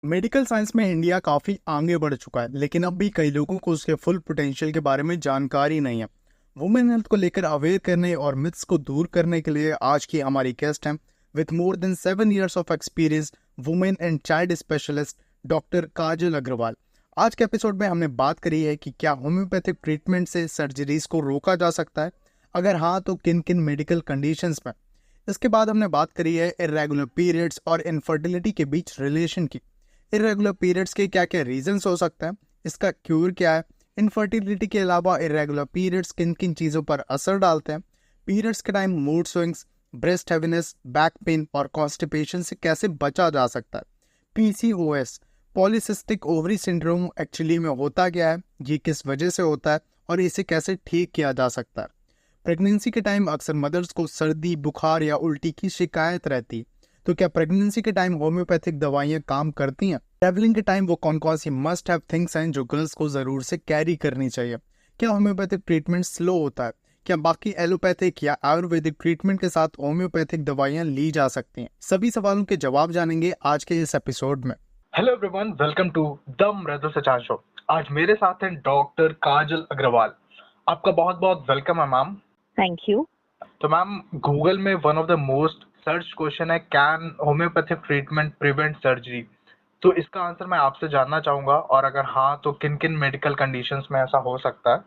Medical science में India काफ़ी आगे बढ़ चुका है, लेकिन अब भी कई लोगों को उसके फुल पोटेंशियल के बारे में जानकारी नहीं है। वुमेन हेल्थ को लेकर अवेयर करने और मिथ्स को दूर करने के लिए आज की हमारी गेस्ट हैं with more than 7 years of experience, women and child specialist doctor Kajal Agarwal. आज के एपिसोड में हमने बात करी है कि क्या होम्योपैथिक ट्रीटमेंट से सर्जरीज को रोका जा सकता है, अगर हाँ तो किन किन मेडिकल कंडीशंस में। इसके बाद हमने बात करी है इरेगुलर पीरियड्स और इनफर्टिलिटी के बीच रिलेशन की। इरेगुलर पीरियड्स के क्या क्या रीजंस हो सकते हैं, इसका क्यूर क्या है, इनफर्टिलिटी के अलावा इरेगुलर पीरियड्स किन किन चीज़ों पर असर डालते हैं, पीरियड्स के time mood swings, breast heaviness, back pain और कॉन्स्टिपेशन से कैसे बचा जा सकता है, PCOS polycystic ovary syndrome actually में होता क्या है, ये किस वजह से होता है और इसे कैसे ठीक किया जा सकता है। प्रेगनेंसी के टाइम अक्सर मदर्स को सर्दी, बुखार या उल्टी की शिकायत रहती है, तो क्या प्रेगनेंसी के टाइम होम्योपैथिक दवाइयाँ काम करती हैं? ट्रैवलिंग के टाइम वो कौन कौन सी मस्ट हैव थिंग्स हैं जो गर्ल्स को जरूर से कैरी करनी चाहिए? क्या होम्योपैथिक ट्रीटमेंट स्लो होता है? क्या बाकी एलोपैथिक या आयुर्वेदिक ट्रीटमेंट के साथ होम्योपैथिक दवाइयाँ ली जा सकती हैं? सभी सवालों के जवाब जानेंगे आज के इस एपिसोड में। Hello everyone, welcome to the Mridu Sachan show. आज मेरे साथ हैं डॉक्टर काजल अग्रवाल। आपका बहुत बहुत वेलकम है मैम। Thank you. तो मैम, गूगल में one of the most search question है, can homeopathic treatment prevent surgery? तो इसका आंसर मैं आपसे जानना चाहूंगा, और अगर हाँ तो किन किन मेडिकल कंडीशंस में ऐसा हो सकता है?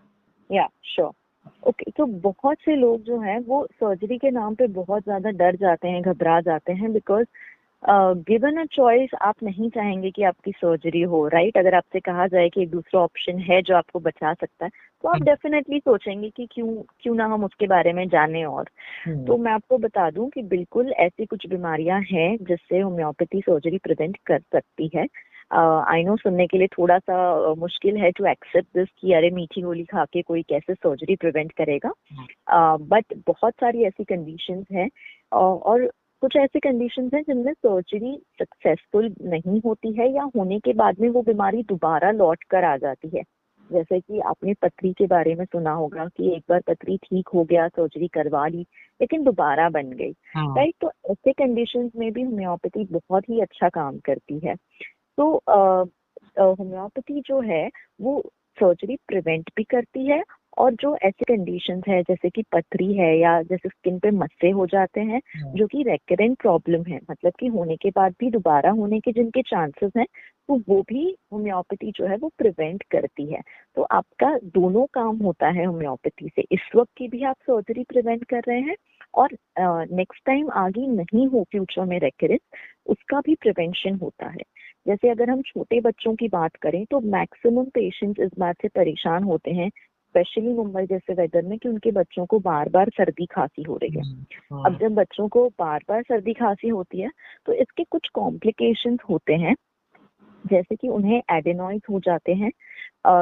या श्योर। ओके, तो बहुत से लोग जो हैं वो सर्जरी के नाम पे बहुत ज्यादा डर जाते हैं, घबरा जाते हैं, बिकॉज गिवन अ चॉइस आप नहीं चाहेंगे कि आपकी सर्जरी हो, राइट? अगर आपसे कहा जाए कि एक दूसरा ऑप्शन है जो आपको बचा सकता है, तो आप डेफिनेटली सोचेंगे कि क्यों क्यों ना हम उसके बारे में जानें। और तो मैं आपको बता दूं कि बिल्कुल ऐसी कुछ बीमारियां हैं जिससे होम्योपैथी सर्जरी प्रिवेंट कर सकती है। आई नो सुनने के लिए थोड़ा सा मुश्किल है टू एक्सेप्ट दिस कि अरे मीठी गोली खा के कोई कैसे सर्जरी प्रिवेंट करेगा, बट बहुत सारी ऐसी कंडीशंस हैं। और कुछ ऐसी कंडीशंस हैं जिनमें सर्जरी सक्सेसफुल नहीं होती है, या होने के बाद में वो बीमारी दोबारा लौट कर आ जाती है। जैसे कि आपने पथरी के बारे में सुना होगा कि एक बार पथरी ठीक हो गया, सर्जरी करवा ली, लेकिन दोबारा बन गई, राइट? तो ऐसे कंडीशंस में भी होम्योपैथी बहुत ही अच्छा काम करती है। तो होम्योपैथी जो है वो सर्जरी प्रिवेंट भी करती है, और जो ऐसी कंडीशंस है जैसे कि पथरी है या जैसे स्किन पे मस्से हो जाते हैं जो कि रेकरेंट प्रॉब्लम है, मतलब कि होने के बाद भी दोबारा होने के जिनके चांसेस हैं, तो वो भी होम्योपैथी जो है वो प्रिवेंट करती है। तो आपका दोनों काम होता है होम्योपैथी से। इस वक्त की भी आप सर्जरी प्रिवेंट कर रहे हैं, और नेक्स्ट टाइम आगे नहीं हो फ्यूचर में रेकरेंस, उसका भी प्रिवेंशन होता है। जैसे अगर हम छोटे बच्चों की बात करें तो मैक्सिमम पेशेंट्स इस बात से परेशान होते हैं, स्पेशली मुंबई जैसे वेदर में, कि उनके बच्चों को बार बार सर्दी खांसी हो रही है। अब जब बच्चों को बार बार सर्दी खांसी होती है तो इसके कुछ कॉम्प्लिकेशंस होते हैं, जैसे कि उन्हें एडेनॉइड हो जाते हैं,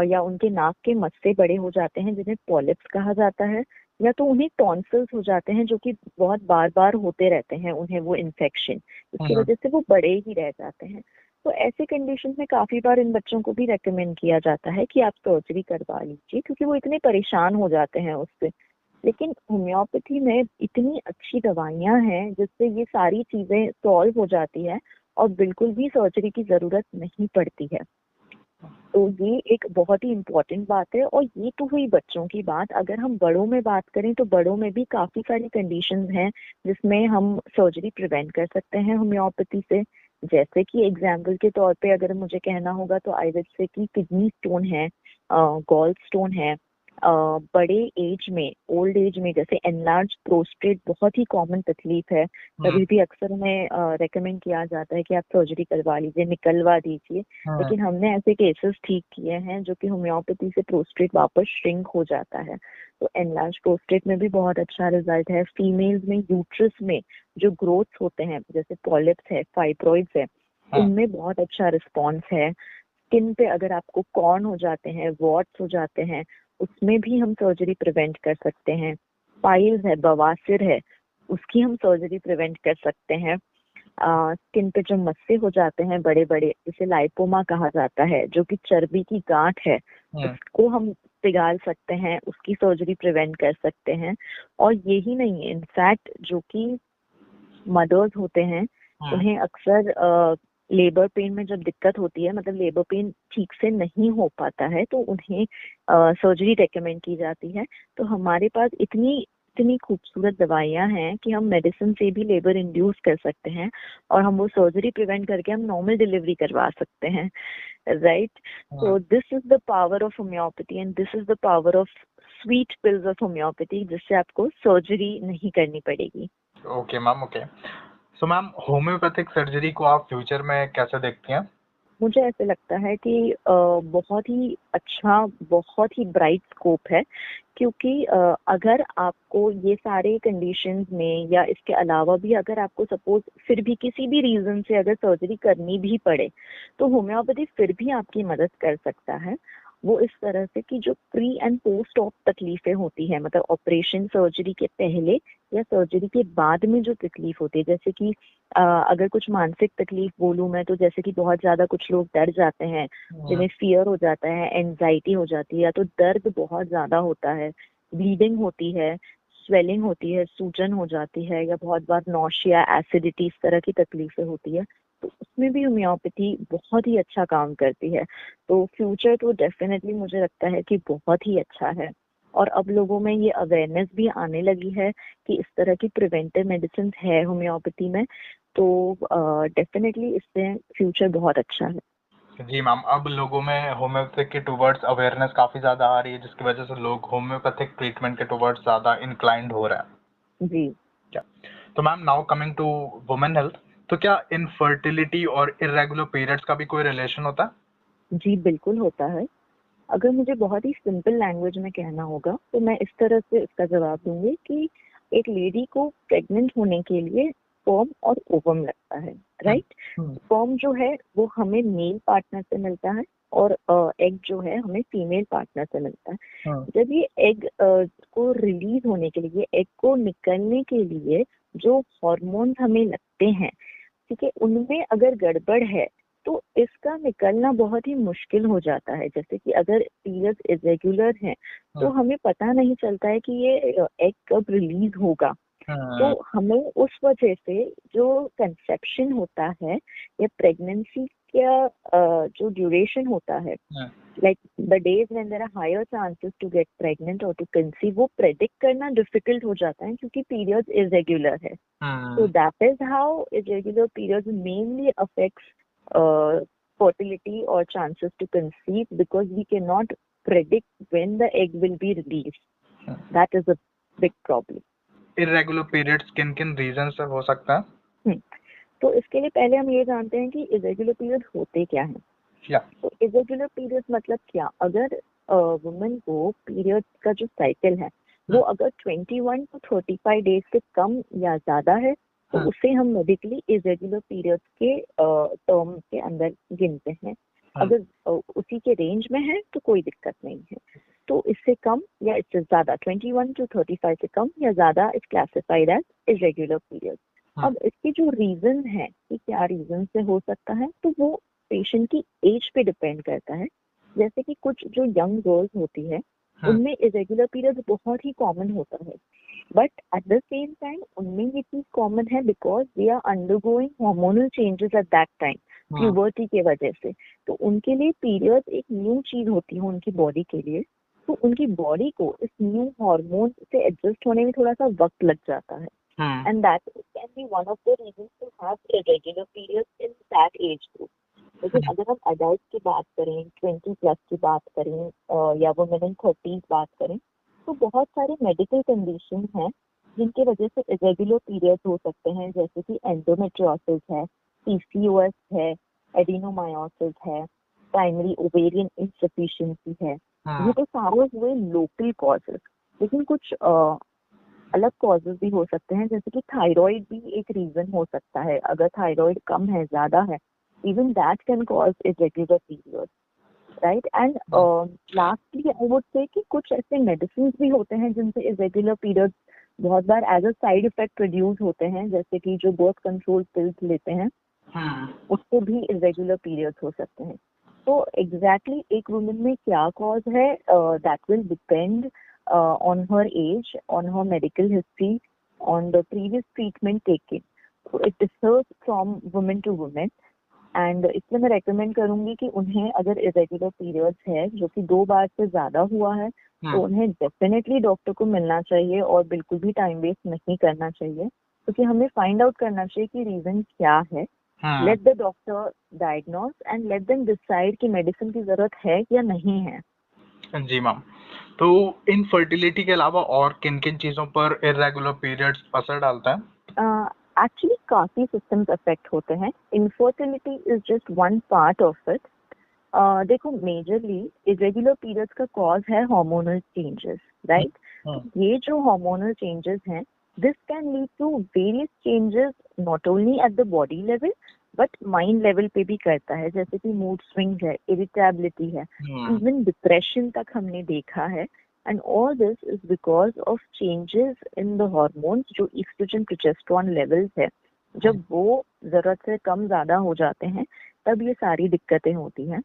या उनके नाक के मस्से बड़े हो जाते हैं जिन्हें पॉलिप्स कहा जाता है, या तो उन्हें टॉन्सिल्स हो जाते हैं जो कि बहुत बार बार होते रहते हैं उन्हें वो इन्फेक्शन, इसकी वजह से वो बड़े ही रह जाते हैं। तो ऐसे कंडीशन में काफी बार इन बच्चों को भी रेकमेंड किया जाता है कि आप सर्जरी करवा लीजिए, क्योंकि वो इतने परेशान हो जाते हैं उससे। लेकिन होम्योपैथी में इतनी अच्छी दवाइयां हैं जिससे ये सारी चीजें सॉल्व हो जाती है और बिल्कुल भी सर्जरी की जरूरत नहीं पड़ती है। तो ये एक बहुत ही इम्पोर्टेंट बात है। और ये तो हुई बच्चों की बात। अगर हम बड़ों में बात करें तो बड़ों में भी काफी सारी कंडीशंस हैं जिसमें हम सर्जरी प्रिवेंट कर सकते हैं होम्योपैथी से। जैसे कि एग्जाम्पल के तौर पे अगर मुझे कहना होगा तो आई विल से कि किडनी स्टोन है, गॉल स्टोन है, बड़े एज में, ओल्ड एज में, जैसे एनलार्ज प्रोस्टेट बहुत ही कॉमन तकलीफ है, तभी भी अक्सर उन्हें रेकमेंड किया जाता है कि आप सर्जरी करवा लीजिए, निकलवा दीजिए। लेकिन हमने ऐसे केसेस ठीक किए हैं जो कि होम्योपैथी से प्रोस्टेट वापस श्रिंक हो जाता है। तो एनलार्ज प्रोस्टेट में भी बहुत अच्छा रिजल्ट है। फीमेल्स में यूट्रस में जो ग्रोथ्स होते हैं जैसे पॉलिप्स है, फाइब्रॉइड्स है, उनमें बहुत अच्छा रिस्पॉन्स है। स्किन पे अगर आपको कॉर्न हो जाते हैं, वॉट्स हो जाते हैं, उसमें भी हम सर्जरी प्रिवेंट कर सकते हैं। पाइल्स है, बवासीर है, उसकी हम सर्जरी प्रिवेंट कर सकते हैं। स्किन पे जो मस्से हो जाते हैं बड़े बड़े, जिसे लाइपोमा कहा जाता है, जो कि चर्बी की गांठ है, उसको हम पिघाल सकते हैं, उसकी सर्जरी प्रिवेंट कर सकते हैं। और यही नहीं है, इनफैक्ट जो कि मदर्स होते हैं उन्हें अक्सर लेबर पेन में जब दिक्कत होती है, मतलब लेबर पेन ठीक से नहीं हो पाता है, तो उन्हें सर्जरी रेकमेंड की जाती है। तो हमारे पास इतनी इतनी खूबसूरत दवाइयां हैं कि हम मेडिसिन से भी लेबर इंड्यूस कर सकते हैं और हम वो सर्जरी प्रिवेंट करके हम नॉर्मल डिलीवरी करवा सकते हैं, right? So this is the power of homeopathy and this is the power of sweet pills of homeopathy, जिससे आपको सर्जरी नहीं करनी पड़ेगी। Okay ma'am, okay. So ma'am, homeopathic surgery को आप फ्यूचर में कैसे देखती हैं? मुझे ऐसे लगता है कि बहुत ही अच्छा, बहुत ही ब्राइट स्कोप है, क्योंकि अगर आपको ये सारे कंडीशंस में या इसके अलावा भी अगर आपको सपोज फिर भी किसी भी रीजन से अगर सर्जरी करनी भी पड़े, तो होम्योपैथी फिर भी आपकी मदद कर सकता है। वो इस तरह से कि जो प्री एंड पोस्ट ऑप तकलीफें होती हैं, मतलब ऑपरेशन सर्जरी के पहले या सर्जरी के बाद में जो तकलीफ होती है, जैसे कि अगर कुछ मानसिक तकलीफ बोलूँ मैं, तो जैसे कि बहुत ज्यादा कुछ लोग डर जाते हैं, जिन्हें फियर हो जाता है, एंजाइटी हो जाती है, या तो दर्द बहुत ज्यादा होता है, ब्लीडिंग होती है, स्वेलिंग होती है, सूजन हो जाती है, या बहुत बार नौशिया, एसिडिटी, इस तरह की तकलीफें होती है, तो उसमें भी होम्योपैथी बहुत ही अच्छा काम करती है। तो फ्यूचर तो डेफिनेटली मुझे लगता है कि बहुत ही अच्छा है, और अब लोगों में ये अवेयरनेस भी आने लगी है कि इस तरह की प्रिवेंटिव मेडिसिन है होम्योपैथी में, तो डेफिनेटली इससे फ्यूचर बहुत अच्छा है। जी मैम, अब लोगों में होम्योपैथिक के टुवर्ड्स अवेयरनेस काफी ज्यादा आ रही है, जिसकी वजह से लोग होम्योपैथिक ट्रीटमेंट के टुवर्ड्स ज्यादा इंक्लाइंड हो रहे हैं। जी क्या? तो ma'am, now coming to women health, तो क्या इनफर्टिलिटी और इरेगुलर पीरियड्स का भी कोई रिलेशन होता है? जी, बिल्कुल होता है। अगर मुझे बहुत ही सिंपल लैंग्वेज में कहना होगा तो मैं इस तरह से इसका जवाब दूंगी कि एक लेडी को प्रेग्नेंट होने के लिए स्पर्म और ओवम लगता है, राइट? स्पर्म जो है वो हमें मेल पार्टनर से मिलता है, और एग जो है हमें फीमेल पार्टनर से मिलता है। जब ये एग को रिलीज होने के लिए, एग को निकलने के लिए जो हॉर्मोन्स हमें लगते हैं, ठीक है, उनमें अगर गड़बड़ है तो इसका निकलना बहुत ही मुश्किल हो जाता है। जैसे कि अगर पीरियड्स इरेगुलर हैं तो हमें पता नहीं चलता है कि ये एग कब रिलीज होगा, तो हमें उस वजह से जो कंसेप्शन होता है या प्रेगनेंसी का जो ड्यूरेशन होता है, like the days when there are higher chances to get pregnant और टू कंसीव, वो प्रेडिक्ट करना डिफिकल्ट हो जाता है क्योंकि पीरियड्स इरेगुलर है। So that is how irregular periods mainly affects fertility or chances to conceive, because we cannot predict when the egg will be released. That is a big problem. Irregular periods किन किन reason से हो सकता है? तो इसके लिए पहले हम ये जानते हैं कि इरेगुलर पीरियड होते क्या हैं। तो इरेगुलर पीरियड मतलब क्या? अगर वुमेन को पीरियड का जो साइकिल है वो अगर 21 to 35 डेज से कम या ज्यादा है तो उसे हम मेडिकली इरेगुलर पीरियड के टर्म के अंदर गिनते हैं। अगर उसी के रेंज में है तो कोई दिक्कत नहीं है, तो इससे कम या इससे ज्यादा 21 to 35 से कम या ज्यादा is classified as irregular period. अब इसके जो रीजन है कि क्या रीजन से हो सकता है, तो वो पेशेंट की एज पे डिपेंड करता है। जैसे कि कुछ जो यंग गर्ल्स होती है उनमें इरेगुलर पीरियड बहुत ही कॉमन होता है, but at the same time उनमें ये चीज कॉमन है because they are undergoing hormonal changes at that time, puberty के वजह से। तो उनके लिए पीरियड एक न्यू चीज होती है उनकी बॉडी के लिए, तो उनकी बॉडी को इस न्यू हार्मोन से एडजस्ट होने में थोड़ा सा वक्त लग जाता है, and that can be one of the reasons to have irregular periods in that age group. लेकिन अगर हम अडल्ट की बात करें, 20+ की बात करें, या वुमेन इन 30s बात करें, तो बहुत सारे मेडिकल कंडीशन हैं जिनके वजह से इरेगुलर पीरियड हो सकते हैं, जैसे कि एंडोमेट्रियोसिस है, पीसीओएस है, एडिनोमायोसिस है, प्राइमरी ओवेरियन इनसफिशिएंसी है। ये तो सारे हुए लोकल कॉजेस, लेकिन कुछ अलग कॉजेस भी हो सकते हैं, जैसे कि थायराइड भी एक रीजन हो सकता है। अगर थायराइड कम है, ज्यादा है, even that can cause irregular periods, right? And lastly I would say कि कुछ ऐसे medicines भी होते हैं जिनसे irregular periods बहुत बार as a side effect produce होते हैं, जैसे कि जो birth control pills लेते हैं उससे भी irregular periods हो सकते हैं। तो exactly एक woman में क्या cause है, that will depend on her age, on her medical history, on the previous treatment taken. So it differs from woman to woman. And इसलिए मैं रेकमेंड करूंगी कि उन्हें अगर इरेगुलर पीरियड्स है जो कि 2 बार से ज्यादा हुआ है तो उन्हें डेफिनेटली डॉक्टर को मिलना चाहिए और बिल्कुल भी टाइम वेस्ट नहीं करना चाहिए, क्योंकि हमें फाइंड आउट करना चाहिए कि रीजन क्या है। Let the doctor diagnose and let them decide कि मेडिसिन की जरूरत है या नहीं है। जी मैम, तो इनफर्टिलिटी के अलावा और किन किन चीजों पर इरेगुलर पीरियड्स असर डालता है? एक्चुअली काफी सिस्टम्स अफेक्ट होते हैं। Infertility is just one part of it. देखो, मेजरली इरेगुलर पीरियड्स का कॉज है हार्मोनल चेंजेस, राइट। ये जो हार्मोनल चेंजेस हैं, this can lead to various changes not only at the body level but mind level पे भी करता है, जैसे कि मूड स्विंग्स है, इरिटेबिलिटी है, इवन डिप्रेशन तक हमने देखा है। And all this is because of changes in the hormones, जो एस्ट्रोजन प्रोजेस्टेरोन लेवल्स है। जब वो जरूरत से कम ज्यादा हो जाते हैं तब ये सारी दिक्कतें होती हैं।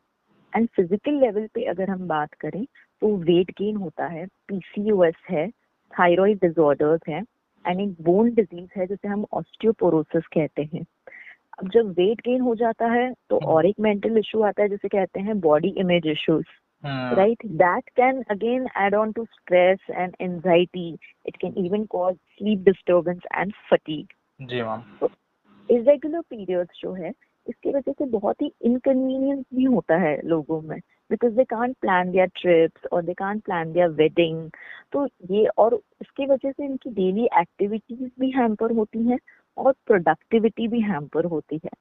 एंड फिजिकल लेवल पे अगर हम बात करें तो वेट गेन होता है, पीसीओएस है, थायराइड डिसऑर्डर्स है, एंड एक बोन डिजीज है जिसे हम ऑस्टियोपोरोसिस कहते हैं। अब जब वेट गेन हो जाता है तो और एक मेंटल इशू आता है जिसे कहते हैं body image issues, right. That can again add on to stress and anxiety. It can even cause sleep disturbance and fatigue. जी मैम। तो इरेगुलर पीरियड्स जो है इसकी वजह से बहुत ही इनकन्वीनियंस भी होता है लोगों में, because they can't plan their trips और they can't plan their wedding. तो ये, और इसकी वजह से इनकी डेली एक्टिविटीज भी हैम्पर होती हैं और प्रोडक्टिविटी भी हैम्पर होती है।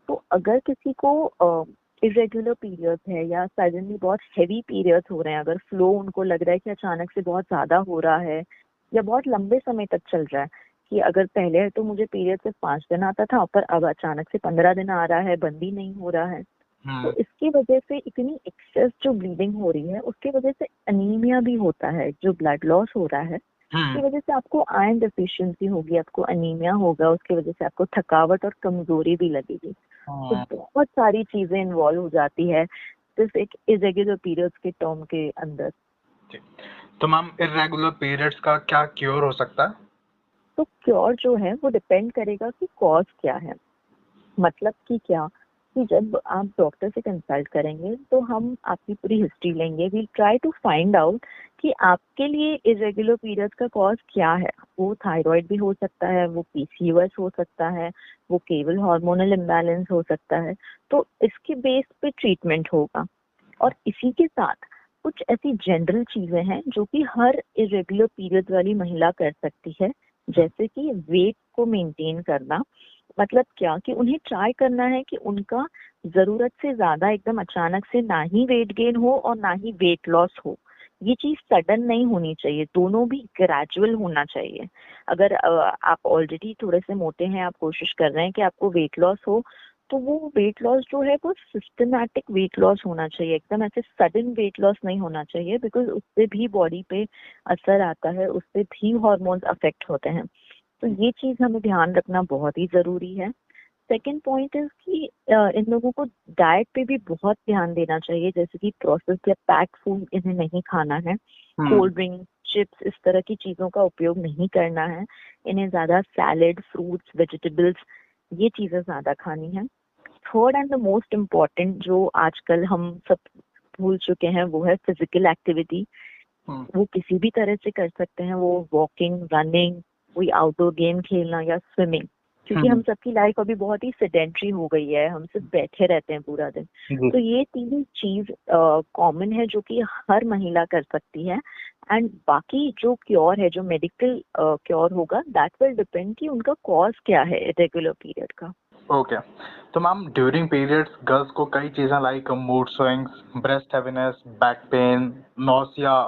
तो अगर किसी को इरेगुलर पीरियड्स है या सडनली बहुत हैवी पीरियड्स हो रहे हैं, अगर फ्लो उनको लग रहा है कि अचानक से बहुत ज्यादा हो रहा है या बहुत लंबे समय तक चल रहा है, कि अगर पहले तो मुझे पीरियड सिर्फ 5 दिन आता था पर अब अचानक से 15 दिन आ रहा है, बंद ही नहीं हो रहा है, तो इसकी वजह से इतनी एक्सेस जो ब्लीडिंग हो रही है उसकी वजह से अनीमिया भी होता है, जो ब्लड लॉस हो रहा है उसकी वजह से आपको आयरन डेफिशिएंसी होगी, आपको अनीमिया होगा, उसकी वजह से आपको थकावट और कमजोरी भी लगेगी। तो बहुत सारी चीजें इन्वॉल्व हो जाती है सिर्फ एक इरेगुलर पीरियड्स के टर्म के अंदर। तो मैम, इरेगुलर पीरियड्स का क्या क्योर हो सकता है? तो क्योर जो है वो डिपेंड करेगा कि कॉज क्या है। मतलब कि क्या, कि जब आप डॉक्टर से कंसल्ट करेंगे तो हम आपकी पूरी हिस्ट्री लेंगे, we try to find out कि आपके लिए इरेगुलर पीरियड्स का कॉज क्या है। वो थायराइड भी हो सकता है, वो पीसीओएस हो सकता है, वो केवल हार्मोनल इम्बैलेंस हो सकता है। तो इसके बेस पे ट्रीटमेंट होगा। और इसी के साथ कुछ ऐसी जनरल चीजें हैं जो कि हर इरेगुलर पीरियड वाली महिला कर सकती है, जैसे कि वेट को मेंटेन करना। मतलब क्या, कि उन्हें ट्राई करना है कि उनका जरूरत से ज्यादा एकदम अचानक से ना ही वेट गेन हो और ना ही वेट लॉस हो। ये चीज सडन नहीं होनी चाहिए, दोनों भी ग्रेजुअल होना चाहिए। अगर आप ऑलरेडी थोड़े से मोटे हैं, आप कोशिश कर रहे हैं कि आपको वेट लॉस हो, तो वो वेट लॉस जो है वो सिस्टमैटिक वेट लॉस होना चाहिए, एकदम ऐसे सडन वेट लॉस नहीं होना चाहिए, बिकॉज उससे भी बॉडी पे असर आता है, उससे भी हॉर्मोन्स अफेक्ट होते हैं। तो ये चीज हमें ध्यान रखना बहुत ही जरूरी है। सेकेंड पॉइंट इज कि इन लोगों को डाइट पे भी बहुत ध्यान देना चाहिए, जैसे कि प्रोसेस या पैक फूड इन्हें नहीं खाना है, कोल्ड ड्रिंक, चिप्स, इस तरह की चीजों का उपयोग नहीं करना है। इन्हें ज्यादा सैलेड, फ्रूट्स, वेजिटेबल्स, ये चीजें ज्यादा खानी है। Third and the most important जो आजकल हम सब भूल चुके हैं वो है फिजिकल एक्टिविटी। वो किसी भी तरह से कर सकते हैं, वो वॉकिंग, रनिंग, कोई आउटडोर गेम खेलना या स्विमिंग, क्योंकि हम सबकी लाइफ अभी बहुत ही सेडेंट्री हो गई है, हम सिर्फ बैठे रहते हैं पूरा दिन। तो ये 3 चीज कॉमन है जो कि हर महिला कर सकती है। एंड बाकी जो क्योर है, जो मेडिकल क्योर होगा, दैट विल डिपेंड कि उनका कॉज क्या है इरेगुलर पीरियड का। ओके, तो मैम ड्यूरिंग पीरियड्स गर्ल्स को कई चीजें like mood swings, breast heaviness, back pain, nausea,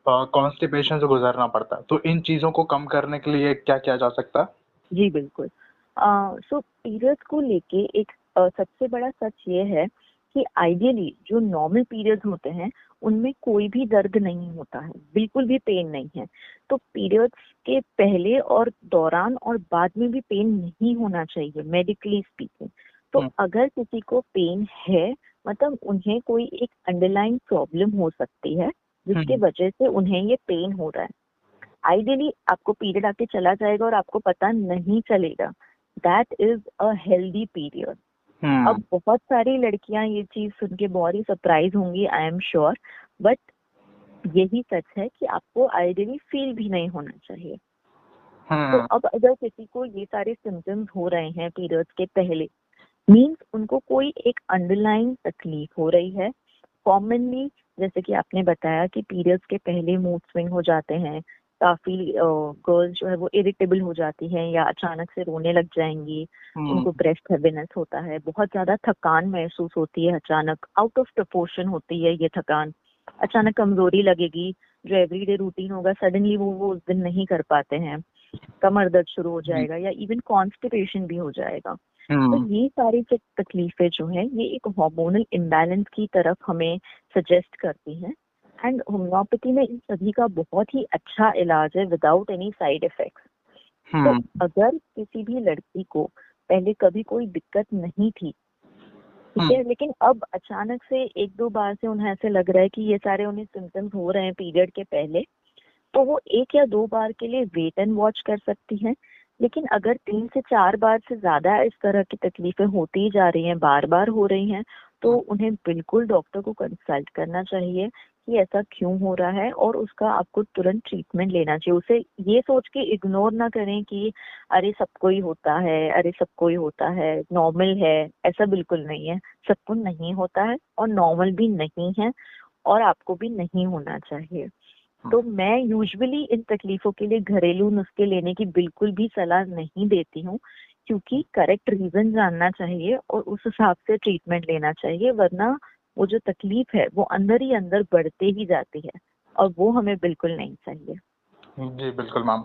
constipation से गुजरना पड़ता है। तो इन चीजों को कम करने के लिए क्या किया जा सकता है? जी बिल्कुल। सो पीरियड्स को लेके एक सबसे बड़ा सच ये है कि आइडियली जो नॉर्मल पीरियड्स होते हैं उनमें कोई भी दर्द नहीं होता है, बिल्कुल भी पेन नहीं है। तो पीरियड्स के पहले और दौरान और बाद में भी पेन नहीं होना चाहिए, मेडिकली स्पीकिंग। तो अगर किसी को पेन है, मतलब उन्हें कोई एक अंडरलाइन प्रॉब्लम हो सकती है जिसके वजह से उन्हें ये पेन हो रहा है। आइडियली आपको पीरियड आके चला जाएगा और आपको पता नहीं चलेगा, that is a healthy period. अब बहुत सारी लड़कियां ये चीज सुन के बहुत ही सरप्राइज होंगी, आई एम श्योर, बट यही सच है कि आपको आइडियली फील भी नहीं होना चाहिए। तो अब अगर किसी को ये सारे सिम्टम्स हो रहे हैं पीरियड्स के पहले, मीन्स उनको कोई एक अंडरलाइन तकलीफ हो रही है। कॉमनली जैसे कि आपने बताया कि पीरियड्स के पहले मूड स्विंग हो जाते हैं, काफी गर्ल्स जो है वो इरिटेबल हो जाती हैं या अचानक से रोने लग जाएंगी, उनको ब्रेस्ट हेवीनेस होता है, बहुत ज्यादा थकान महसूस होती है, अचानक आउट ऑफ प्रोपोर्शन होती है ये थकान, अचानक कमजोरी लगेगी, जो एवरीडे रूटीन होगा सडनली वो उस दिन नहीं कर पाते हैं, कमर दर्द शुरू हो जाएगा या इवन कॉन्स्टिपेशन भी हो जाएगा। तो ये सारी तकलीफें जो है ये एक हार्मोनल इम्बैलेंस की तरफ हमें सजेस्ट करती हैं, एंड होम्योपैथी में इन सभी का बहुत ही अच्छा इलाज है विदाउट एनी साइड इफेक्ट्स। तो अगर किसी भी लड़की को पहले कभी कोई दिक्कत नहीं थी, ठीक है, लेकिन अब अचानक से एक दो बार से उन्हें ऐसे लग रहा है कि ये सारे उन्हें सिम्टम्स हो रहे हैं पीरियड के पहले, तो वो 1 या 2 बार के लिए वेट एंड वॉच कर सकती हैं। लेकिन अगर 3 से 4 बार से ज्यादा इस तरह की तकलीफें होती जा रही हैं, बार बार हो रही हैं, तो उन्हें बिल्कुल डॉक्टर को कंसल्ट करना चाहिए कि ऐसा क्यों हो रहा है और उसका आपको तुरंत ट्रीटमेंट लेना चाहिए। उसे ये सोच के इग्नोर ना करें कि अरे सबको ही होता है, अरे सबको ही होता है, नॉर्मल है। ऐसा बिल्कुल नहीं है, सबको नहीं होता है और नॉर्मल भी नहीं है और आपको भी नहीं होना चाहिए। तो मैं यूजुअली इन तकलीफों के लिए घरेलू नुस्खे लेने की बिल्कुल भी सलाह नहीं देती हूँ, क्योंकि करेक्ट रीजन जानना चाहिए और उस हिसाब से ट्रीटमेंट लेना चाहिए, वरना वो जो तकलीफ है वो अंदर ही अंदर बढ़ते ही जाती है और वो हमें बिल्कुल नहीं चाहिए। जी बिल्कुल मैम।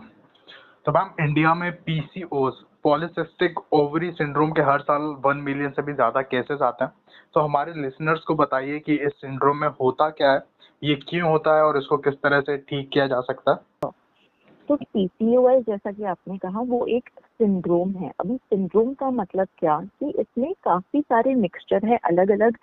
तो मैम इंडिया में पीसीओएस पॉलीसिस्टिक ओवरी सिंड्रोम के हर साल 1 मिलियन से भी ज्यादा केसेस आते हैं। तो हमारे लिसनर्स को बताइए कि इस सिंड्रोम में होता क्या है, ये क्यों होता है और इसको किस तरह से ठीक किया जा सकता है। तो पीसीओएस जैसा कि आपने कहा वो एक सिंड्रोम है। अभी सिंड्रोम का मतलब क्या कि इसमें काफी सारे मिक्सचर है अलग अलग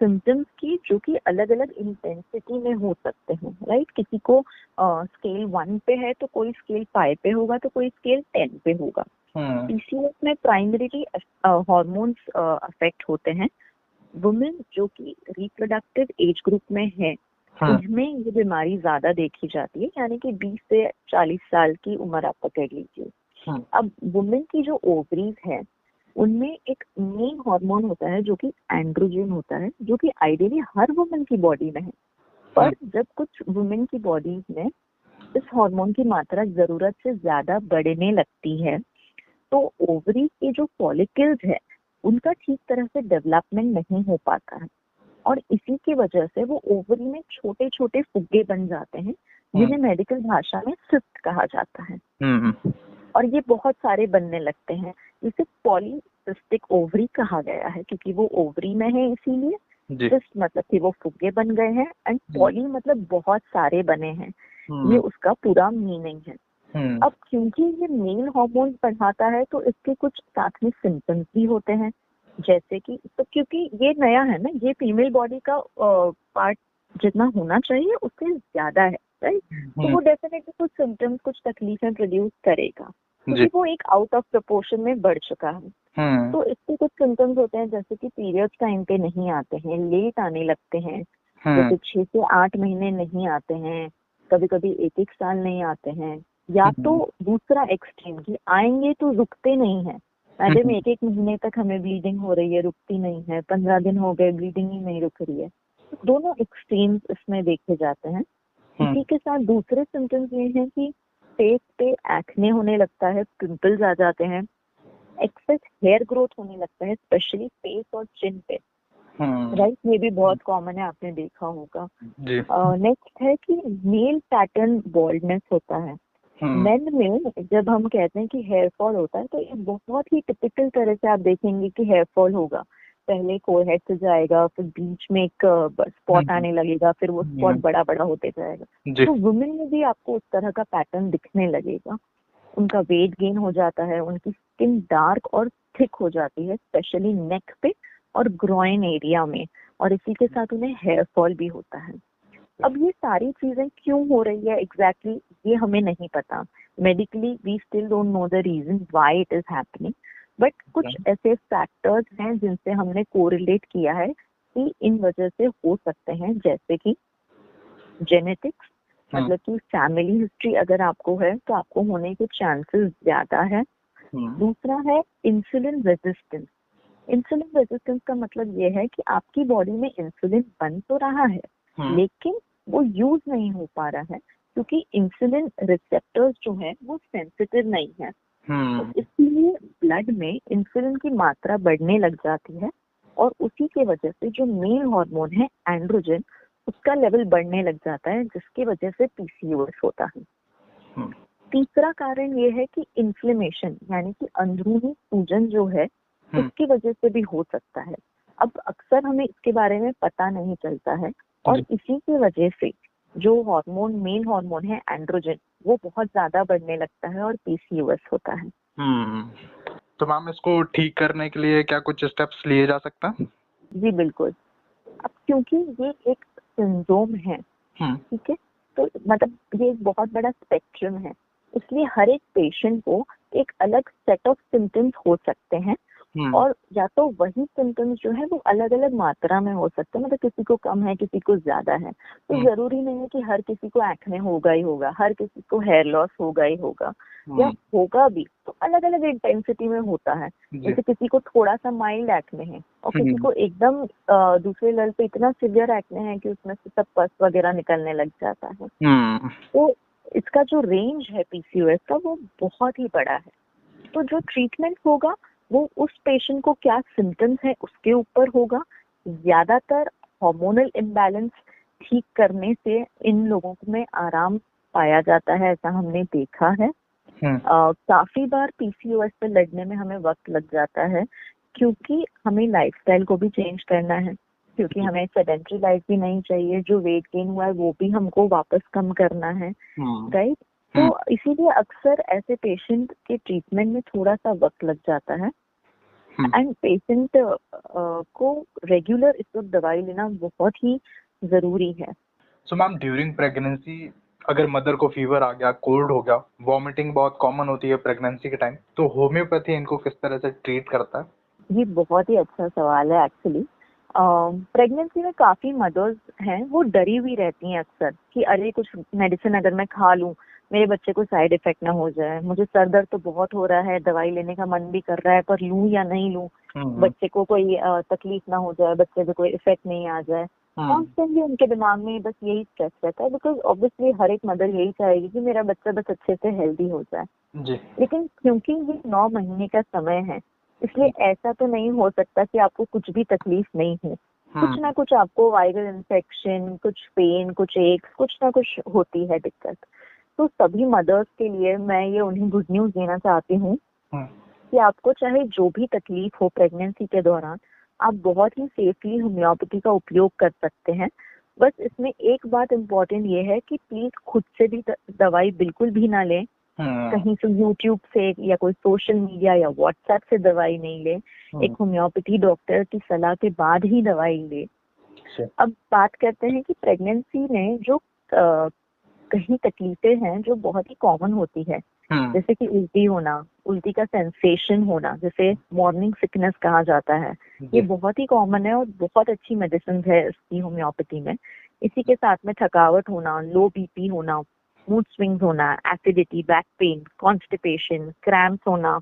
सिम्टम्स की, जो कि अलग अलग इंटेंसिटी में हो सकते हैं, राइट। किसी को स्केल 1 पे है तो कोई स्केल 5 पे होगा, तो कोई स्केल 10 पे होगा। पीसीओएस में प्राइमरीली हार्मोन्स अफेक्ट होते हैं। वुमेन जो कि रिप्रोडक्टिव एज ग्रुप में है उनमें ये बीमारी ज्यादा देखी जाती है, यानी कि 20 से 40 साल की उम्र आप पकड़ लीजिए। अब वुमेन की जो ओवरीज है उनमें एक मेन हार्मोन होता है जो कि एंड्रोजन होता है, जो कि आइडियली हर वुमेन की बॉडी में है। पर जब कुछ वुमेन की बॉडी में इस हार्मोन की मात्रा जरूरत से ज्यादा बढ़ने लगती है, तो ओवरी के जो फॉलिकल्स है उनका ठीक तरह से डेवलपमेंट नहीं हो पाता है और इसी की वजह से वो ओवरी में छोटे छोटे फुग्गे बन जाते हैं, जिन्हें मेडिकल भाषा में सिस्ट कहा जाता है। और ये बहुत सारे बनने लगते हैं, जिसे पॉलीसिस्टिक ओवरी कहा गया है, क्योंकि वो ओवरी में है इसीलिए। सिस्ट मतलब कि वो फुग्गे बन गए हैं एंड पॉली मतलब बहुत सारे बने हैं, ये उसका पूरा मीनिंग है। अब क्योंकि ये मेल हार्मोन बढ़ाता है तो इसके कुछ साथ में सिम्टम्स भी होते हैं, जैसे कि तो क्योंकि ये नया है ना, ये फीमेल बॉडी का पार्ट जितना होना चाहिए उससे ज्यादा है, राइट। तो वो डेफिनेटली कुछ सिम्टम्स कुछ तकलीफें प्रोड्यूस करेगा, क्योंकि वो एक आउट ऑफ प्रोपोर्शन में बढ़ चुका है। तो इसके कुछ सिम्टम्स होते हैं, जैसे कि पीरियड्स टाइम पे नहीं आते हैं, लेट आने लगते हैं, जैसे 6 से 8 महीने नहीं आते हैं, कभी कभी 1 साल नहीं आते हैं, या तो दूसरा एक्सट्रीम की आएंगे तो रुकते नहीं है। मैडम 1 महीने तक हमें ब्लीडिंग हो रही है, रुकती नहीं है, 15 दिन हो गए ब्लीडिंग ही नहीं रुक रही है। दोनों एक्सट्रीम्स इसमें देखे जाते हैं। इसी के साथ दूसरे सिम्टम्स ये हैं कि फेस पे एक्ने होने लगता है, पिंपल्स आ जाते हैं, एक्सेस हेयर ग्रोथ होने लगता है, स्पेशली फेस और चिन पे, राइट। ये भी बहुत कॉमन है, आपने देखा होगा। नेक्स्ट है कि मेल पैटर्न बॉल्डनेस होता है। मेन में जब हम कहते हैं कि हेयर फॉल होता है तो ये बहुत ही टिपिकल तरह से आप देखेंगे कि हेयर फॉल होगा। पहले फोरहेड से जाएगा, फिर बीच में एक स्पॉट आने लगेगा, फिर वो स्पॉट बड़ा बड़ा होते जाएगा। तो वुमेन में भी आपको उस तरह का पैटर्न दिखने लगेगा। उनका वेट गेन हो जाता है, उनकी स्किन डार्क और थिक हो जाती है, स्पेशली नेक पे और ग्रोइन एरिया में, और इसी के साथ उन्हें हेयर फॉल भी होता है। अब ये सारी चीजें क्यों हो रही है एग्जैक्टली ये हमें नहीं पता। Medically we still don't know the reason why it is happening. But कुछ ऐसे फैक्टर्स हैं जिनसे हमने कोरिलेट किया है कि इन वजह से हो सकते हैं, जैसे कि जेनेटिक्स, मतलब कि फैमिली हिस्ट्री अगर आपको है तो आपको होने के चांसेस ज्यादा है। दूसरा है इंसुलिन रेजिस्टेंस। इंसुलिन रेजिस्टेंस का मतलब ये है कि आपकी बॉडी में इंसुलिन बन तो रहा है लेकिन वो यूज नहीं हो पा रहा है क्योंकि इंसुलिन रिसेप्टर्स जो है वो सेंसिटिव नहीं है। तो इसलिए ब्लड में इंसुलिन की मात्रा बढ़ने लग जाती है और उसी के वजह से जो मेल हार्मोन है एंड्रोजन, उसका लेवल बढ़ने लग जाता है, जिसकी वजह से पीसीओएस होता है। तीसरा कारण ये है कि इन्फ्लेमेशन, यानी कि अंदरूनी सूजन जो है उसकी वजह से भी हो सकता है। अब अक्सर हमें इसके बारे में पता नहीं चलता है और इसी की वजह से जो हार्मोन, मेल हार्मोन है एंड्रोजन, वो बहुत ज्यादा बढ़ने लगता है और पीसीओएस होता है। तो मैम इसको ठीक करने के लिए क्या कुछ स्टेप्स लिए जा सकते हैं? जी बिल्कुल। अब क्योंकि ये एक सिंड्रोम है, ठीक है, तो मतलब ये एक बहुत बड़ा स्पेक्ट्रम है, इसलिए हर एक पेशेंट को एक अलग सेट ऑफ सिम्टम्स हो सकते हैं और या तो वही सिम्टम्स जो है वो अलग अलग मात्रा में हो सकते हैं, मतलब किसी को कम है, किसी को ज्यादा है। तो जरूरी नहीं है कि हर किसी को एक्ने होगा ही होगा, हर किसी को हेयर लॉस होगा ही होगा, या होगा भी तो अलग अलग इंटेंसिटी में होता है। जैसे किसी को थोड़ा सा माइल्ड एक्ने है और किसी को एकदम दूसरे लेवल पे इतना सिवियर एक्ने है कि उसमें से सब पस वगैरह निकलने लग जाता है। तो इसका जो रेंज है पीसीओएस का वो बहुत ही बड़ा है। तो जो ट्रीटमेंट होगा वो उस पेशेंट को क्या सिम्टम्स है उसके ऊपर होगा। ज्यादातर हार्मोनल इम्बैलेंस ठीक करने से इन लोगों में आराम पाया जाता है, ऐसा हमने देखा है। काफी बार पीसीओएस पे लड़ने में हमें वक्त लग जाता है क्योंकि हमें लाइफस्टाइल को भी चेंज करना है, क्योंकि हमें सेडेंटरी लाइफ भी नहीं चाहिए, जो वेट गेन हुआ है वो भी हमको वापस कम करना है, राइट। तो इसीलिए अक्सर ऐसे पेशेंट के ट्रीटमेंट में थोड़ा सा वक्त लग जाता है एंड पेशेंट को रेगुलर इस वक्त दवाई लेना बहुत ही जरूरी है। सो मैम ड्यूरिंग प्रेगनेंसी अगर मदर को फीवर आ गया, कोल्ड हो गया, वॉमिटिंग बहुत कॉमन होती है प्रेगनेंसी के टाइम, तो होम्योपैथी इनको किस तरह से ट्रीट करता है? ये बहुत ही अच्छा सवाल है एक्चुअली। प्रेगनेंसी में काफी मदर्स हैं वो डरी हुई रहती हैं अक्सर कि अरे कुछ मेडिसिन अगर मैं खा लूं मेरे बच्चे को साइड इफेक्ट ना हो जाए, मुझे सर दर्द तो बहुत हो रहा है, दवाई लेने का मन भी कर रहा है पर लूं या नहीं लूं, बच्चे को कोई तकलीफ ना हो जाए, बच्चे पे कोई इफेक्ट नहीं आ जाए। कॉन्स्टेंटली उनके दिमाग में बस यही स्ट्रेस रहता है, बिकॉज ऑब्वियसली हर एक मदर यही चाहेगी कि मेरा बच्चा बस अच्छे से हेल्दी हो जाए। लेकिन क्योंकि ये 9 महीने का समय है इसलिए ऐसा तो नहीं हो सकता कि आपको कुछ भी तकलीफ नहीं हो। कुछ ना कुछ आपको वायरल इन्फेक्शन, कुछ पेन, कुछ एक्स, कुछ ना कुछ होती है दिक्कत। तो सभी मदर्स के लिए मैं ये उन्हें गुड न्यूज देना चाहती हूँ कि आपको चाहे जो भी तकलीफ हो प्रेगनेंसी के दौरान, आप बहुत ही सेफली होम्योपैथी का उपयोग कर सकते हैं। बस इसमें एक बात इम्पोर्टेंट ये है कि प्लीज खुद से भी दवाई बिल्कुल भी ना लें, कहीं से यूट्यूब से या कोई सोशल मीडिया या व्हाट्सएप से दवाई नहीं ले, एक होम्योपैथी डॉक्टर की सलाह के बाद ही दवाई ले। अब बात करते हैं कि प्रेगनेंसी में जो कहीं तकलीफें हैं जो बहुत ही कॉमन होती है, जैसे कि उल्टी होना, उल्टी का सेंसेशन होना, जैसे मॉर्निंग सिकनेस कहा जाता है, ये बहुत ही कॉमन है और बहुत अच्छी मेडिसिन है इसकी होम्योपैथी में। इसी के साथ में थकावट होना, लो बीपी होना, मूड स्विंग्स होना, acidity, back pain, constipation, cramps होना,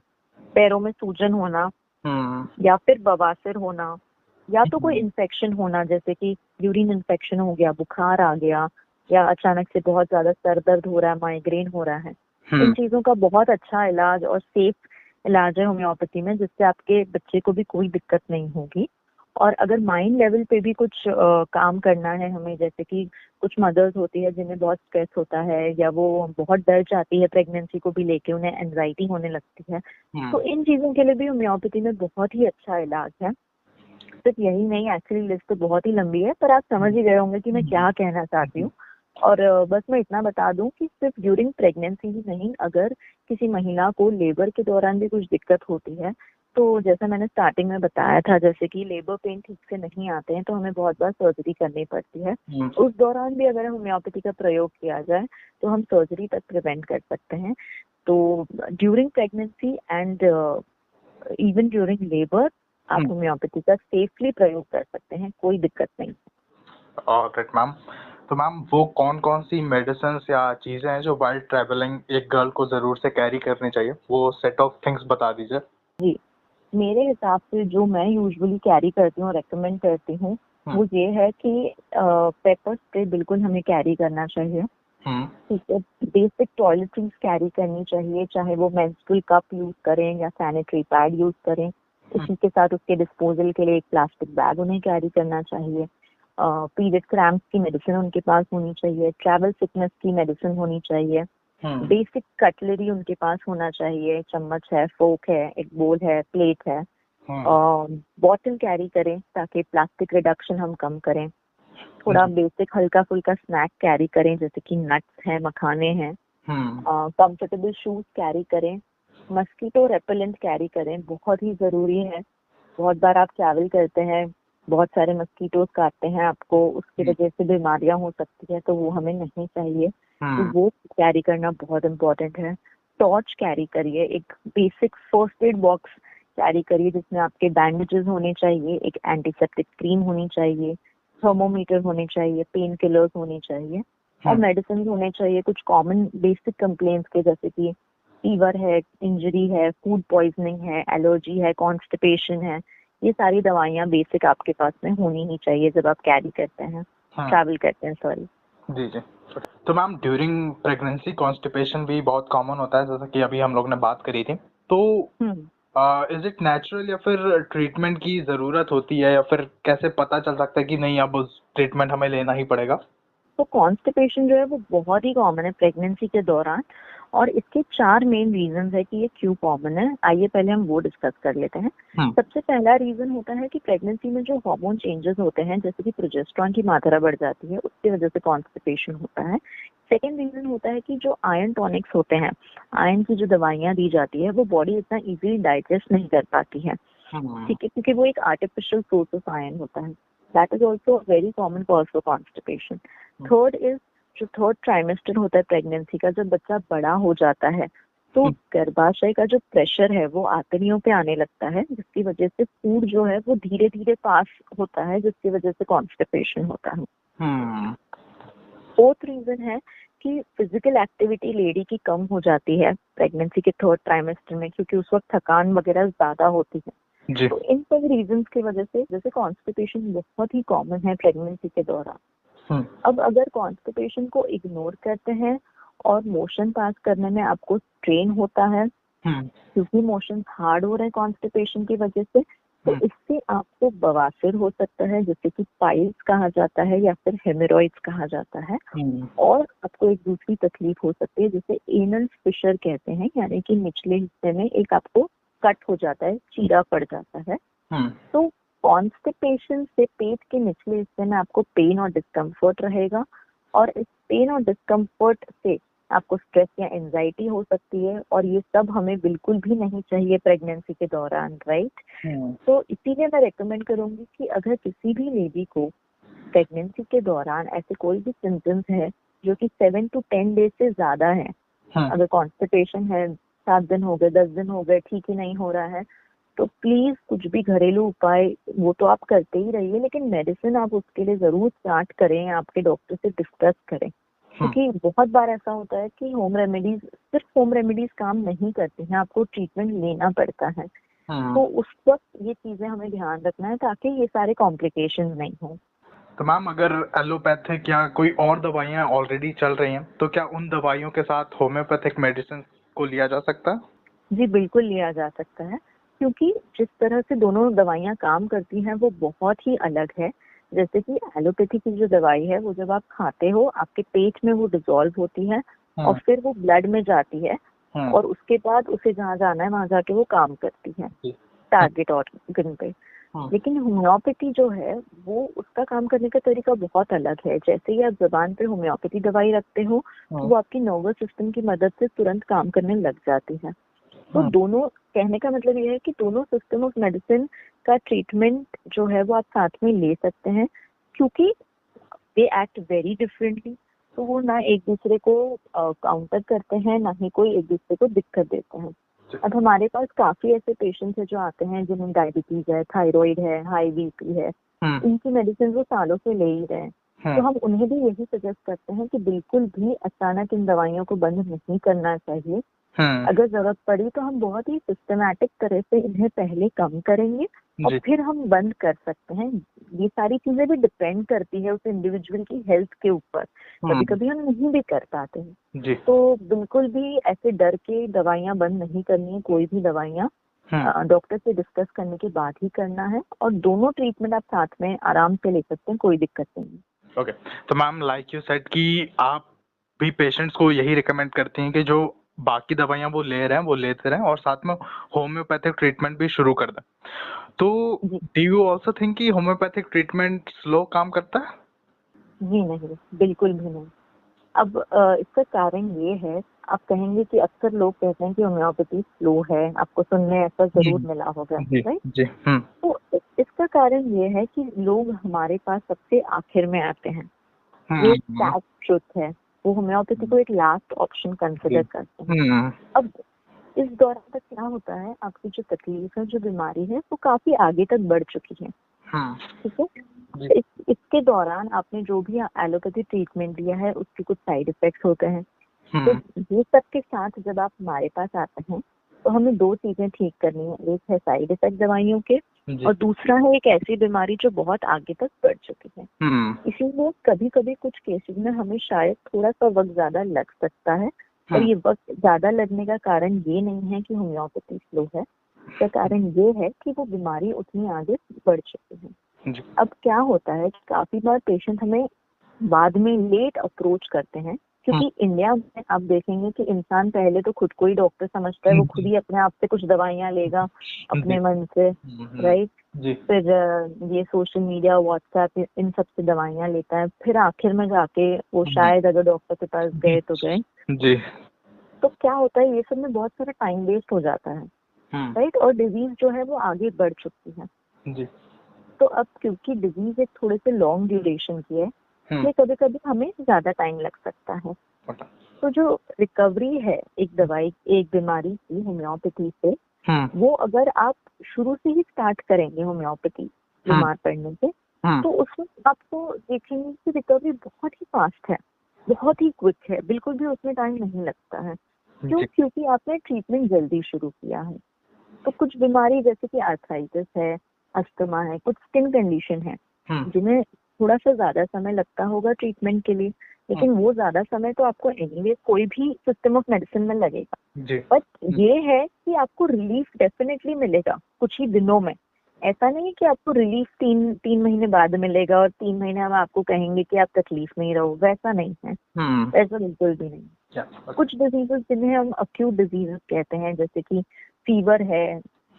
पैरों में सूजन होना या फिर बवासीर होना, या तो कोई इन्फेक्शन होना जैसे कि यूरिन इन्फेक्शन हो गया, बुखार आ गया, या अचानक से बहुत ज्यादा सर दर्द हो रहा है, माइग्रेन हो रहा है। इन चीजों का बहुत अच्छा इलाज और सेफ इलाज है होम्योपैथी में, जिससे आपके बच्चे को भी कोई दिक्कत नहीं होगी। और अगर माइंड लेवल पे भी कुछ काम करना है हमें, जैसे कि कुछ मदर्स होती है जिन्हें बहुत स्ट्रेस होता है या वो बहुत डर जाती है प्रेगनेंसी को भी लेके, उन्हें एंजाइटी होने लगती है, तो इन चीजों के लिए भी होम्योपैथी में बहुत ही अच्छा इलाज है। सिर्फ यही नहीं, एक्चुअली लिस्ट तो बहुत ही लंबी है, पर आप समझ ही गए होंगे कि मैं क्या कहना चाहती हूँ। और बस मैं इतना बता दूं कि सिर्फ ड्यूरिंग प्रेगनेंसी ही नहीं, अगर किसी महिला को लेबर के दौरान भी कुछ दिक्कत होती है, तो जैसा मैंने स्टार्टिंग में बताया था, जैसे कि लेबर पेन ठीक से नहीं आते हैं तो हमें बहुत बार सर्जरी करनी पड़ती है, उस दौरान भी अगर होम्योपैथी का प्रयोग किया जाए तो हम सर्जरी तक प्रिवेंट कर सकते हैं। तो during pregnancy and even during labour आप होम्योपैथी का सेफली प्रयोग कर सकते हैं, कोई दिक्कत नहीं। Alright ma'am. तो मैम वो कौन कौन सी मेडिसिन या चीजें हैं जो वाइल ट्रैवलिंग एक गर्ल को जरूर से कैरी करनी चाहिए, वो सेट ऑफ थिंग्स बता दीजिए। जी, मेरे हिसाब से जो मैं यूजुअली कैरी करती हूँ, रेकमेंड करती हूँ, वो ये है कि पेपर स्प्रे बिल्कुल हमें कैरी करना चाहिए। ठीक है, बेसिक टॉयलेटरीज कैरी करनी चाहिए, चाहे वो मेंस्ट्रुअल कप यूज करें या सैनिटरी पैड यूज करें। इसी के साथ उसके डिस्पोजल के लिए एक प्लास्टिक बैग उन्हें कैरी करना चाहिए। पीरियड क्रैम्प्स की मेडिसिन उनके पास होनी चाहिए, ट्रैवल सिकनेस की मेडिसिन होनी चाहिए, बेसिक कटलरी उनके पास होना चाहिए, चम्मच है, फोक है, एक बोल है, प्लेट है। बॉटल कैरी करें ताकि प्लास्टिक रिडक्शन हम कम करें। थोड़ा बेसिक हल्का फुल्का स्नैक कैरी करें, जैसे कि नट्स हैं, मखाने हैं। कंफर्टेबल शूज कैरी करें। मस्कीटो रेपेलेंट कैरी करें, बहुत ही जरूरी है। बहुत बार आप ट्रैवल करते हैं, बहुत सारे मस्कीटोज काटते हैं आपको, उसकी वजह से बीमारियां हो सकती है, तो वो हमें नहीं चाहिए। तो वो कैरी करना बहुत इम्पोर्टेंट है। टॉर्च कैरी करिए, एक basic first aid box carry करिए जिसमें आपके बैंडेजेस होने चाहिए, एक एंटीसेप्टिक क्रीम होनी चाहिए, थर्मोमीटर होने चाहिए, पेन किलर्स होने चाहिए और मेडिसिन होने चाहिए कुछ कॉमन बेसिक कंप्लेंट्स के, जैसे कि फीवर है, इंजरी है, फूड पॉइजनिंग है, एलर्जी है, कॉन्स्टिपेशन है। ये सारी दवाइयाँ बेसिक आपके पास में होनी ही चाहिए जब आप कैरी करते हैं, ट्रैवल करते हैं, सॉरी। जी जी। तो मैम ड्यूरिंग प्रेगनेंसी कॉन्स्टिपेशन भी बहुत कॉमन होता है, जैसा कि अभी हम लोग ने बात करी थी। तो इज इट नेचुरल या फिर ट्रीटमेंट की जरूरत होती है, या फिर कैसे पता चल सकता है कि नहीं अब उस ट्रीटमेंट हमें लेना ही पड़ेगा? तो कॉन्स्टिपेशन जो है वो बहुत ही कॉमन है प्रेगनेंसी के दौरान, और इसके 4 मेन रीजन है कि ये क्यों कॉमन है। आइए पहले हम वो डिस्कस कर लेते हैं। सबसे पहला रीजन होता है कि प्रेगनेंसी में जो हार्मोन चेंजेस होते हैं, जैसे कि प्रोजेस्टेरॉन की मात्रा बढ़ जाती है, उसकी वजह से कॉन्स्टिपेशन होता है। सेकेंड रीजन होता है कि जो आयरन टॉनिक्स होते हैं, आयरन की जो दवाइयाँ दी जाती है, वो बॉडी इतना इजीली डाइजेस्ट नहीं कर पाती है, ठीक है, क्योंकि वो एक आर्टिफिशियल सोर्स ऑफ आयरन होता है। That is also very common cause for constipation. Third is जो थर्ड ट्राइमेस्टर होता है प्रेगनेंसी का, जब बच्चा बड़ा हो जाता है तो गर्भाशय का जो प्रेशर है वो आंतड़ियों पे आने लगता है, जिसकी वजह से फूड जो है वो धीरे धीरे पास होता है, जिसकी वजह से कॉन्स्टिपेशन होता है। फोर्थ रीजन है कि फिजिकल एक्टिविटी लेडी की कम हो जाती है प्रेगनेंसी के थर्ड ट्राइमेस्टर में, क्योंकि उस वक्त थकान वगैरह ज्यादा होती है। तो इन सब रीजन की वजह से जैसे कॉन्स्टिपेशन बहुत ही कॉमन है प्रेगनेंसी के दौरान। अब अगर कॉन्स्टिपेशन को इग्नोर करते हैं और मोशन पास करने में आपको स्ट्रेन होता है, क्योंकि मोशन हार्ड हो रहे हैं कॉन्स्टिपेशन की वजह से, तो इससे आपको बवासीर हो सकता है, जिसे कि पाइल्स कहा जाता है या फिर हेमोरॉइड्स कहा जाता है। और आपको एक दूसरी तकलीफ हो सकती है जिसे एनल फिशर कहते हैं, यानी कि निचले हिस्से में एक आपको कट हो जाता है, चीरा पड़ जाता है। तो कॉन्स्टिपेशन से पेट के निचले हिस्से में आपको पेन और डिस्कम्फर्ट रहेगा, और इस पेन और डिस्कम्फर्ट से आपको स्ट्रेस या एंजाइटी हो सकती है, और ये सब हमें बिल्कुल भी नहीं चाहिए प्रेगनेंसी के दौरान, राइट। तो इसीलिए मैं रेकमेंड करूंगी कि अगर किसी भी लेडी को प्रेगनेंसी के दौरान ऐसे कोई भी सिम्टम्स है जो कि 7 to 10 डेज से ज्यादा है, अगर कॉन्स्टिपेशन है, 7 दिन हो गए, 10 दिन हो गए, ठीक ही नहीं हो रहा है, तो प्लीज कुछ भी घरेलू उपाय वो तो आप करते ही रहिए, लेकिन मेडिसिन आप उसके लिए जरूर स्टार्ट करें, आपके डॉक्टर से डिस्कस करें, क्योंकि बहुत बार ऐसा होता है कि सिर्फ होम रेमेडीज काम नहीं करती हैं, आपको ट्रीटमेंट लेना पड़ता है। तो उस वक्त ये चीजें हमें ध्यान रखना है ताकि ये सारे कॉम्प्लिकेशन नहीं हो। तो मैम अगर एलोपैथिक या कोई और दवाइयाँ ऑलरेडी चल रही हैं, तो क्या उन दवाइयों के साथ होम्योपैथिक मेडिसिन को लिया जा सकता है? जी बिल्कुल लिया जा सकता है, क्योंकि जिस तरह से दोनों दवाइयाँ काम करती हैं वो बहुत ही अलग है। जैसे कि एलोपैथी की जो दवाई है वो जब आप खाते हो आपके पेट में वो डिसॉल्व होती है और फिर वो ब्लड में जाती है, और उसके बाद उसे जहाँ जाना है वहां जाके वो काम करती है टारगेट ऑर्गन पे। लेकिन होम्योपैथी जो है वो उसका काम करने का तरीका बहुत अलग है। जैसे ही आप जबान पे होम्योपैथी दवाई रखते हो तो वो आपकी नर्वस सिस्टम की मदद से तुरंत काम करने लग जाती है। तो दोनों, कहने का मतलब ये है कि दोनों सिस्टम ऑफ मेडिसिन का ट्रीटमेंट जो है वो आप साथ में ले सकते हैं, क्योंकि दे एक्ट वेरी डिफरेंटली। तो वो ना एक दूसरे को काउंटर करते हैं, ना ही कोई एक दूसरे को दिक्कत देते हैं। अब हमारे पास काफी ऐसे पेशेंट्स हैं जो आते हैं जिन्हें डायबिटीज है, थायराइड है, हाई बीपी है, इनकी मेडिसिन वो सालों से ले ही रहे हैं। तो हम उन्हें भी यही सजेस्ट करते हैं कि बिल्कुल भी अचानक इन दवाइयों को बंद नहीं करना चाहिए। अगर जरूरत पड़ी तो हम बहुत ही सिस्टमैटिक तरह से इन्हें पहले कम करेंगे और फिर हम बंद कर सकते हैं। ये सारी चीजें भी डिपेंड करती है उस इंडिविजुअल की हेल्थ के ऊपर, कभी कभी हम नहीं भी कर पाते हैं। तो बिल्कुल भी ऐसे डर के दवाइयां बंद नहीं करनी है, कोई भी दवाइयां डॉक्टर से डिस्कस करने के बाद ही करना है, और दोनों ट्रीटमेंट आप साथ में आराम से ले सकते हैं, कोई दिक्कत नहीं। ओके, तो मैम लाइक यू सेड कि आप भी पेशेंट्स को यही रिकमेंड करती हैं कि जो बाकी दवाइयां वो ले रहे हैं वो लेते रहें और साथ में होम्योपैथिक ट्रीटमेंट भी शुरू कर दें। तो डू यू ऑल्सो थिंक कि होम्योपैथिक ट्रीटमेंट स्लो काम करता है? जी नहीं, बिल्कुल भी नहीं। अब इसका कारण ये है, आप कहेंगे कि अक्सर लोग कहते हैं कि होम्योपैथी स्लो है, आपको सुनने ऐसा जरूर मिला होगा, राइट? तो इसका कारण ये है कि लोग हमारे पास सबसे आखिर में आते हैं। ये सैड ट्रुथ है, वो होम्योपैथी को एक लास्ट ऑप्शन कंसिडर करते हैं। अब इस दौरान तक क्या होता है, आपकी जो तकलीफ है, जो बीमारी है, वो काफी आगे तक बढ़ चुकी है, ठीक है? इसके दौरान आपने जो भी एलोपैथी ट्रीटमेंट दिया है उसके कुछ साइड इफेक्ट्स होते हैं। तो ये सब के साथ जब आप हमारे पास आते हैं तो हमें दो चीजें ठीक करनी है, एक है साइड इफेक्ट दवाइयों के और दूसरा है एक ऐसी बीमारी जो बहुत आगे तक बढ़ चुकी है। इसीलिए कभी कभी कुछ केसेस में हमें शायद थोड़ा सा वक्त ज्यादा लग सकता है, और ये वक्त ज्यादा लगने का कारण ये नहीं है कि होम्योपैथी स्लो है, इसका कारण ये है कि वो बीमारी उतनी आगे बढ़ चुकी है। अब क्या होता है कि काफी बार पेशेंट हमें बाद में लेट अप्रोच करते हैं, क्योंकि इंडिया में आप देखेंगे कि इंसान पहले तो खुद को ही डॉक्टर समझता है, वो खुद ही अपने आप से कुछ दवाइयां लेगा अपने मन से, राइट? फिर ये सोशल मीडिया, व्हाट्सएप, इन सब से दवाइयां लेता है, फिर आखिर में जाके वो शायद अगर डॉक्टर के पास गए तो गए। तो क्या होता है, ये सब में बहुत सारा टाइम वेस्ट हो जाता है, राइट? और डिजीज जो है वो आगे बढ़ चुकी है। तो अब क्योंकि डिजीज एक थोड़े से लॉन्ग ड्यूरेशन की है, इसलिए कभी कभी हमें ज्यादा टाइम लग सकता है। तो जो रिकवरी है एक दवाई, एक बीमारी की होम्योपैथी से, वो अगर आप शुरू से ही स्टार्ट करेंगे होम्योपैथी बीमार पड़ने से, तो उसमें आपको देखेंगे कि रिकवरी बहुत ही फास्ट है, बहुत ही क्विक है, बिल्कुल भी उसमें टाइम नहीं लगता है। क्यों? क्योंकि आपने ट्रीटमेंट जल्दी शुरू किया है। तो कुछ बीमारी जैसे कि आर्थराइटिस है, अस्थमा है, कुछ स्किन कंडीशन है जिन्हें थोड़ा सा ज्यादा समय लगता होगा ट्रीटमेंट के लिए, लेकिन वो ज्यादा समय तो आपको एनीवे कोई भी सिस्टम ऑफ मेडिसिन में लगेगा। बट ये है कि आपको रिलीफ डेफिनेटली मिलेगा कुछ ही दिनों में। ऐसा नहीं है कि आपको रिलीफ तीन महीने बाद मिलेगा और 3 महीने हम आपको कहेंगे कि आप तकलीफ में ही रहो, वैसा नहीं है। ऐसा बिल्कुल भी नहीं। कुछ डिजीजेस जिन्हें हम अक्यूट डिजीजेस कहते हैं, जैसे कि फीवर है,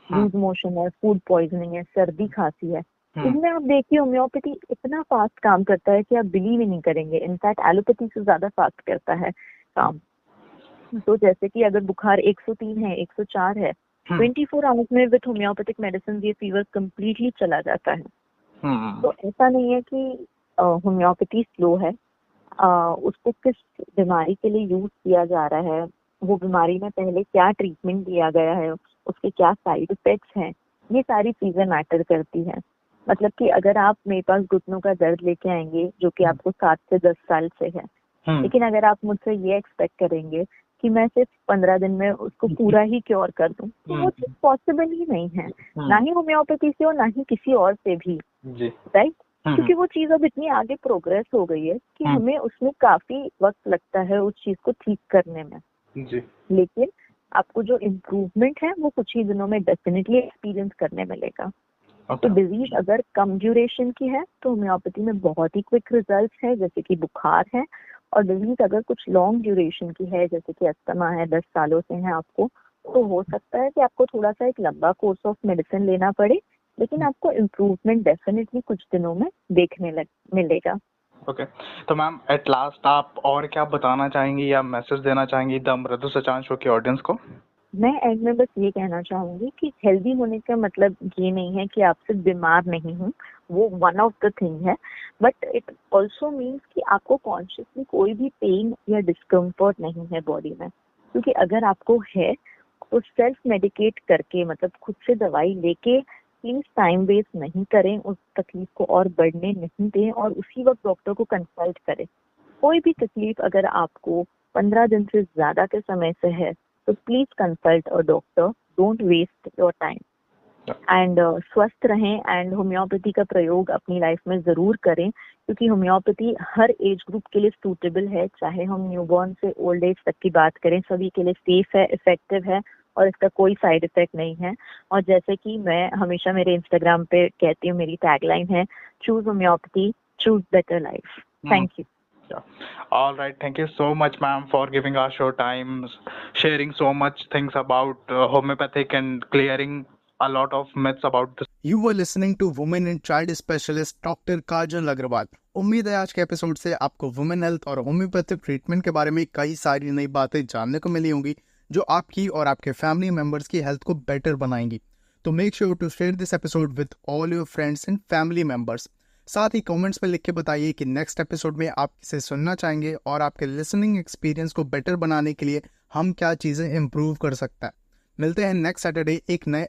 लूज मोशन है, फूड पॉइजनिंग है, सर्दी खांसी है, इनमें आप देखिए होम्योपैथी इतना फास्ट काम करता है कि आप बिलीव ही नहीं करेंगे। इनफैक्ट एलोपैथी से ज्यादा फास्ट करता है काम। तो जैसे कि अगर बुखार 103 है, 104 है, 24 आवर्स में विद होम्योपैथिक मेडिसिन ये फीवर कम्प्लीटली चला जाता है। तो ऐसा नहीं है कि होम्योपैथी स्लो है, उसको किस बीमारी के लिए यूज किया जा रहा है, वो बीमारी में पहले क्या ट्रीटमेंट दिया गया है, उसके क्या साइड इफेक्ट्स हैं, ये सारी चीजें मैटर करती है। मतलब कि अगर आप मेरे पास घुटनों का दर्द लेके आएंगे जो कि आपको 7 से 10 साल से है, लेकिन अगर आप मुझसे ये एक्सपेक्ट करेंगे कि मैं सिर्फ 15 दिन में उसको पूरा ही क्योर कर दूं, तो वो चीज पॉसिबल ही नहीं है, ना ही होम्योपैथी से और ना ही किसी और से भी, राइट? क्योंकि वो चीज अब इतनी आगे प्रोग्रेस हो गई है कि हमें उसमें काफी वक्त लगता है उस चीज को ठीक करने में। लेकिन आपको जो इम्प्रूवमेंट है वो कुछ ही दिनों में डेफिनेटली एक्सपीरियंस करने मिलेगा। तो डिजीज अगर कम ड्यूरेशन की है तो होम्योपैथी में बहुत ही क्विक रिजल्ट्स है, जैसे कि बुखार है। और डिजीज अगर कुछ लॉन्ग ड्यूरेशन की है, जैसे कि अस्थमा है, 10 सालों से है आपको, तो हो सकता है कि आपको थोड़ा सा एक लंबा कोर्स ऑफ मेडिसिन लेना पड़े, लेकिन आपको इम्प्रूवमेंट डेफिनेटली कुछ दिनों में देखने मिलेगा। ओके, तो मैम एट लास्ट आप और क्या बताना चाहेंगी या मैसेज देना चाहेंगी द मृदु सचान शो की ऑडियंस को? मैं एंड में बस ये कहना चाहूंगी कि हेल्दी होने का मतलब ये नहीं है कि आप सिर्फ बीमार नहीं हूँ, वो वन ऑफ द थिंग है, बट इट ऑल्सो मीन्स कि आपको कॉन्शियसली कोई भी पेन या डिस्कम्फर्ट नहीं है बॉडी में। क्योंकि अगर आपको है तो सेल्फ मेडिकेट करके मतलब खुद से दवाई लेके प्लीज टाइम वेस्ट नहीं करें, उस तकलीफ को और बढ़ने नहीं दें और उसी वक्त डॉक्टर को कंसल्ट करें। कोई भी तकलीफ अगर आपको 15 दिन से ज्यादा के समय से है तो please consult a doctor, don't waste your time and स्वस्थ रहें। एंड होम्योपैथी का प्रयोग अपनी लाइफ में जरूर करें क्योंकि होम्योपैथी हर एज ग्रुप के लिए सूटेबल है, चाहे हम न्यूबॉर्न से ओल्ड एज तक की बात करें, सभी के लिए सेफ है, इफेक्टिव है और इसका कोई साइड इफेक्ट नहीं है। और जैसे कि मैं हमेशा मेरे इंस्टाग्राम पे कहती हूँ, मेरी टैगलाइन है, choose homeopathy, choose better life. Thank you. All right. Thank you so much, ma'am, for giving us your time, sharing so much things about homeopathic and clearing a lot of myths about this. You were listening to Women and Child Specialist Dr. काजल अग्रवाल। उम्मीद है आज के episode से आपको women health और homeopathic treatment के बारे में कई सारी नई बातें जानने को मिली होंगी जो आपकी और आपके फैमिली मेंबर्स की हेल्थ को बेटर बनाएंगी। तो make sure to share this episode with all your friends and family members. साथ ही कमेंट्स में लिख के बताइए कि नेक्स्ट एपिसोड में आप किसे सुनना चाहेंगे और आपके लिसनिंग एक्सपीरियंस को बेटर बनाने के लिए हम क्या चीज़ें इम्प्रूव कर सकते हैं। मिलते हैं नेक्स्ट सैटरडे एक नए